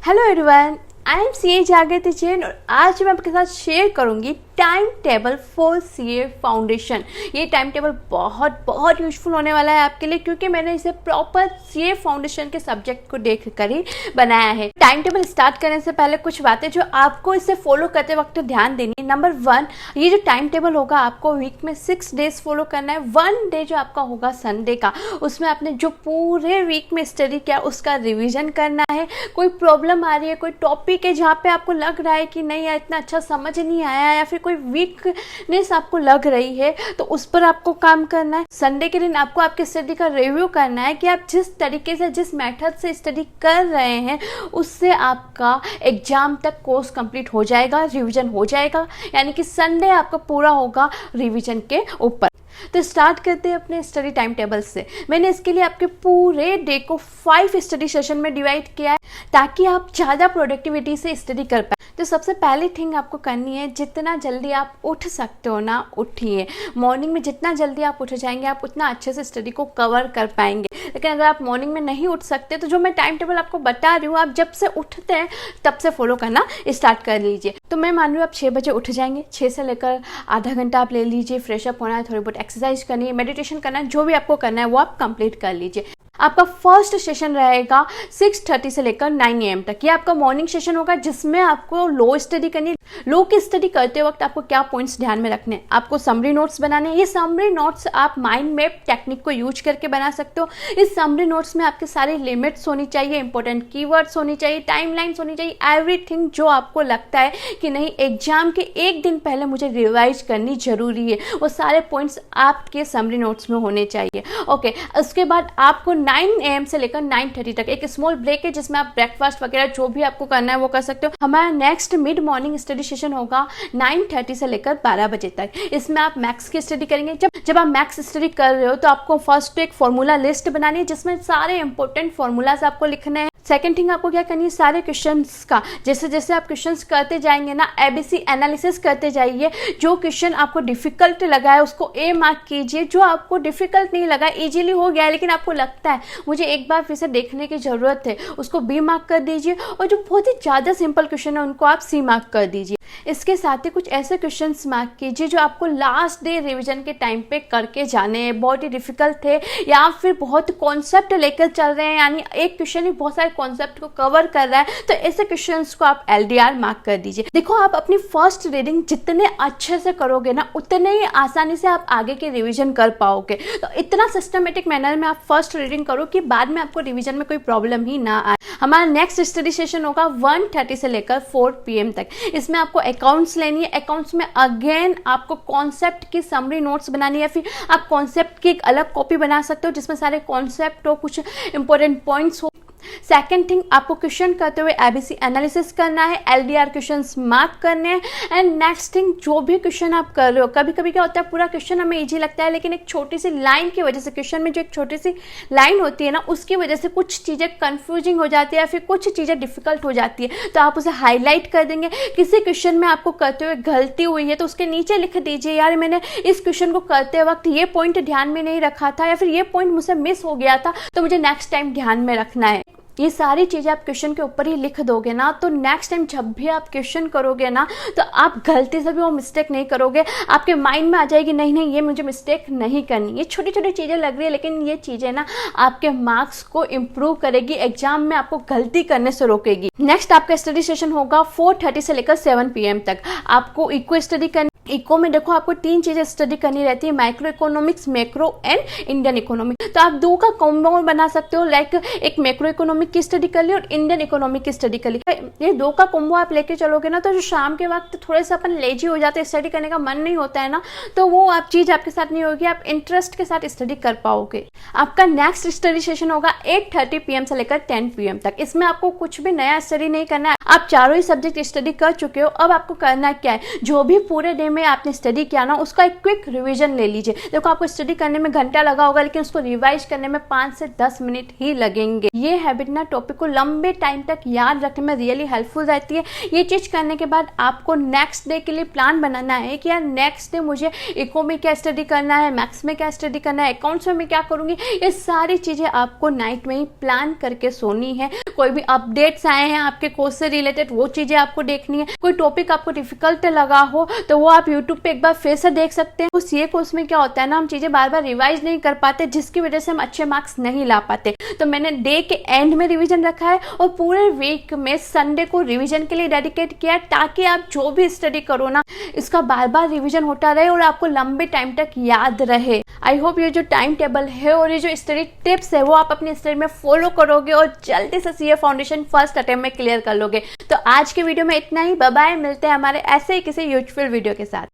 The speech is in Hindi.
Hello everyone, I am CA जागृति जैन और आज मैं आपके साथ शेयर करूंगी time table for CA foundation. ये टाइम टेबल बहुत बहुत यूजफुल होने वाला है आपके लिए, क्योंकि मैंने इसे प्रॉपर सीए फाउंडेशन के सब्जेक्ट को देख कर ही बनाया है। टाइम टेबल स्टार्ट करने से पहले कुछ बातें जो आपको इसे फॉलो करते वक्त ध्यान देनी है। नंबर 1, ये जो टाइम टेबल होगा आपको वीक में 6 डेज फॉलो करना है। 1 डे जो आपका होगा संडे का, उसमें आपने जो पूरे वीक में स्टडी किया उसका रिविजन करना है। कोई प्रॉब्लम आ रही है, कोई टॉपिक है जहाँ पे आपको लग रहा है कि नहीं यार इतना अच्छा समझ नहीं आया, या फिर कोई वीकनेस आपको लग रही है, तो उस पर आपको काम करना है। संडे के दिन आपको आपके स्टडी का रिव्यू करना है कि आप जिस तरीके से, जिस मेथड से स्टडी कर रहे हैं उससे आपका एग्जाम तक कोर्स कंप्लीट हो जाएगा, रिवीजन हो जाएगा। यानी कि संडे आपका पूरा होगा रिवीजन के ऊपर। तो स्टार्ट करते हैं अपने स्टडी टाइम टेबल से। मैंने इसके लिए आपके पूरे डे को 5 स्टडी सेशन में डिवाइड किया है ताकि आप ज़्यादा प्रोडक्टिविटी से स्टडी कर पाए। तो सबसे पहली थिंग आपको करनी है, जितना जल्दी आप उठ सकते हो ना उठिए। मॉर्निंग में जितना जल्दी आप उठ जाएंगे आप उतना अच्छे से स्टडी को कवर कर पाएंगे। लेकिन अगर आप मॉर्निंग में नहीं उठ सकते तो जो मैं टाइम टेबल आपको बता रही हूँ, आप जब से उठते हैं तब से फॉलो करना स्टार्ट कर लीजिए। तो मैं मान रही हूँ आप 6 बजे उठ जाएंगे। 6 से लेकर आधा घंटा आप ले लीजिए, फ्रेशअप होना है, थोड़ी बहुत एक्सरसाइज करनी है, मेडिटेशन करना है, जो भी आपको करना है वो आप कंप्लीट कर लीजिए। आपका फर्स्ट सेशन रहेगा 6:30 से लेकर 9 AM तक। ये आपका मॉर्निंग सेशन होगा जिसमें आपको लो स्टडी करनी है। लो की स्टडी करते वक्त आपको क्या पॉइंट्स ध्यान में रखने हैं, आपको समरी नोट्स बनाने हैं। ये समरी नोट्स आप माइंड मैप टेक्निक को यूज करके बना सकते हो। इस समरी नोट्स में आपके सारे लिमिट्स होनी चाहिए, इंपॉर्टेंट कीवर्ड्स होनी चाहिए, टाइमलाइंस होनी चाहिए, एवरीथिंग जो आपको लगता है कि नहीं एग्जाम के एक दिन पहले मुझे रिवाइज करनी जरूरी है, वो सारे पॉइंट्स आपके समरी नोट्स में होने चाहिए। ओके, उसके बाद आपको 9 AM से लेकर 9:30 तक एक स्मॉल ब्रेक है जिसमें आप ब्रेकफास्ट वगैरह जो भी आपको करना है वो कर सकते हो। हमारा next mid morning study session होगा 9:30 से लेकर 12 बजे तक। इसमें आप मैथ्स की स्टडी करेंगे। जब आप मैथ्स स्टडी कर रहे हो तो आपको फर्स्ट एक फॉर्मूला लिस्ट बनानी है जिसमें सारे इंपॉर्टेंट फॉर्मूलाज आपको लिखने हैं। सेकंड थिंग आपको क्या करनी है, सारे क्वेश्चंस का जैसे जैसे आप क्वेश्चंस करते जाएंगे ना, ABC एनालिसिस करते जाइए। जो क्वेश्चन आपको डिफिकल्ट लगा है उसको A मार्क कीजिए, जो आपको डिफिकल्ट नहीं लगा, इजीली हो गया है लेकिन आपको लगता है मुझे एक बार फिर से देखने की जरूरत है, उसको B मार्क कर दीजिए। और जो बहुत ही ज़्यादा सिंपल क्वेश्चन है उनको आप C मार्क कर दीजिए। इसके साथ ही कुछ ऐसे क्वेश्चंस मार्क कीजिए जो आपको लास्ट डे रिवीजन के टाइम पे करके जाने हैं, बहुत ही डिफिकल्ट थे या फिर बहुत कॉन्सेप्ट लेकर चल रहे हैं, यानी एक क्वेश्चन ही बहुत सारे कॉन्सेप्ट को कवर कर रहा है, तो ऐसे क्वेश्चंस को आप LDR मार्क कर दीजिए। देखो, आप अपनी फर्स्ट रीडिंग जितने अच्छे से करोगे ना उतने ही आसानी से आप आगे की रिवीजन कर पाओगे। तो इतना सिस्टमेटिक मैनर में आप फर्स्ट रीडिंग करो कि बाद में आपको रिवीजन में कोई प्रॉब्लम ही ना आए। हमारा नेक्स्ट स्टडी सेशन होगा 1:30 से लेकर 4 PM तक। इसमें आपको अकाउंट्स लेनी है। अकाउंट्स में अगेन आपको कॉन्सेप्ट की समरी नोट्स बनानी है, फिर आप कॉन्सेप्ट की एक अलग कॉपी बना सकते हो जिसमें सारे कॉन्सेप्ट हो, कुछ इंपॉर्टेंट पॉइंट्स हो। सेकेंड थिंग, आपको क्वेश्चन करते हुए ABC एनालिसिस करना है, LDR क्वेश्चंस मार्क करने हैं। एंड नेक्स्ट थिंग, जो भी क्वेश्चन आप कर रहे हो, कभी कभी क्या होता है पूरा क्वेश्चन हमें इजी लगता है लेकिन एक छोटी सी लाइन की वजह से, क्वेश्चन में जो एक छोटी सी लाइन होती है ना उसकी वजह से कुछ चीज़ें कंफ्यूजिंग हो जाती है या फिर कुछ चीज़ें डिफिकल्ट हो जाती है, तो आप उसे हाईलाइट कर देंगे। किसी क्वेश्चन में आपको करते हुए गलती हुई है तो उसके नीचे लिख दीजिए, यार मैंने इस क्वेश्चन को करते वक्त ये पॉइंट ध्यान में नहीं रखा था या फिर ये पॉइंट मुझसे मिस हो गया था, तो मुझे नेक्स्ट टाइम ध्यान में रखना है। ये सारी चीज़ें आप क्वेश्चन के ऊपर ही लिख दोगे ना, तो नेक्स्ट टाइम जब भी आप क्वेश्चन करोगे ना तो आप गलती से भी वो मिस्टेक नहीं करोगे। आपके माइंड में आ जाएगी नहीं नहीं ये मुझे मिस्टेक नहीं करनी। ये छोटी छोटी चीज़ें लग रही है लेकिन ये चीज़ें ना आपके मार्क्स को इम्प्रूव करेगी, एग्जाम में आपको गलती करने से रोकेगी। नेक्स्ट आपका स्टडी सेशन होगा 4:30 से लेकर 7 PM तक। आपको इको स्टडी करनी। इको में देखो आपको 3 चीजें स्टडी करनी रहती है, micro economics, macro and Indian economic. तो आप 2 का कॉम्बो बना सकते हो, लाइक एक मैक्रो इकोनॉमिक की स्टडी कर ली और इंडियन इकोनॉमिक की स्टडी कर ली। ये 2 का कॉम्बो आप लेके चलोगे ना तो जो शाम के वक्त थोड़े से अपन लेजी हो जाते हैं, स्टडी करने का मन नहीं होता है ना, तो वो आप चीज आपके साथ नहीं होगी, आप इंटरेस्ट के साथ स्टडी कर पाओगे। आपका नेक्स्ट स्टडी सेशन होगा 8:30 PM से लेकर 10 PM तक। इसमें आपको कुछ भी नया स्टडी नहीं करना है, आप चारों ही सब्जेक्ट स्टडी कर चुके हो। अब आपको करना क्या है, जो भी पूरे डे में आपने स्टडी किया ना उसका एक क्विक रिवीजन ले लीजिए। देखो आपको स्टडी करने में घंटा लगा होगा लेकिन उसको रिवाइज करने में 5 से 10 मिनट ही लगेंगे। ये हैबिट ना टॉपिक को लंबे टाइम तक याद रखने में रियली हेल्पफुल रहती है। ये चीज करने के बाद आपको नेक्स्ट डे के लिए प्लान बनाना है कि यार नेक्स्ट डे मुझे इको में क्या स्टडी करना है, मैथ्स में क्या स्टडी करना है, अकाउंट्स में मैं क्या करूंगी। ये सारी चीजें आपको नाइट में ही प्लान करके सोनी है। कोई भी अपडेट्स आए हैं आपके कोर्स से रिलेटेड वो चीजें आपको देखनी है। कोई टॉपिक आपको डिफिकल्ट लगा हो तो वो आप यूट्यूब पे एक बार फिर से देख सकते हैं। उस ये कोर्स में क्या होता है ना, हम चीजें बार बार रिवाइज नहीं कर पाते जिसकी वजह से हम अच्छे मार्क्स नहीं ला पाते। तो मैंने डे के एंड में रिवीजन रखा है और पूरे वीक में संडे को रिवीजन के लिए डेडिकेट किया ताकि आप जो भी स्टडी करो ना इसका बार बार रिवीजन होता रहे और आपको लंबे टाइम तक याद रहे। आई होप ये जो टाइम टेबल है और ये जो स्टडी टिप्स है वो आप अपनी स्टडी में फॉलो करोगे और जल्दी से सीए फाउंडेशन फर्स्ट अटेम्प्ट में क्लियर कर लोगे। तो आज के वीडियो में इतना ही। बाय बाय, मिलते हैं हमारे ऐसे ही किसी यूजफुल वीडियो के साथ।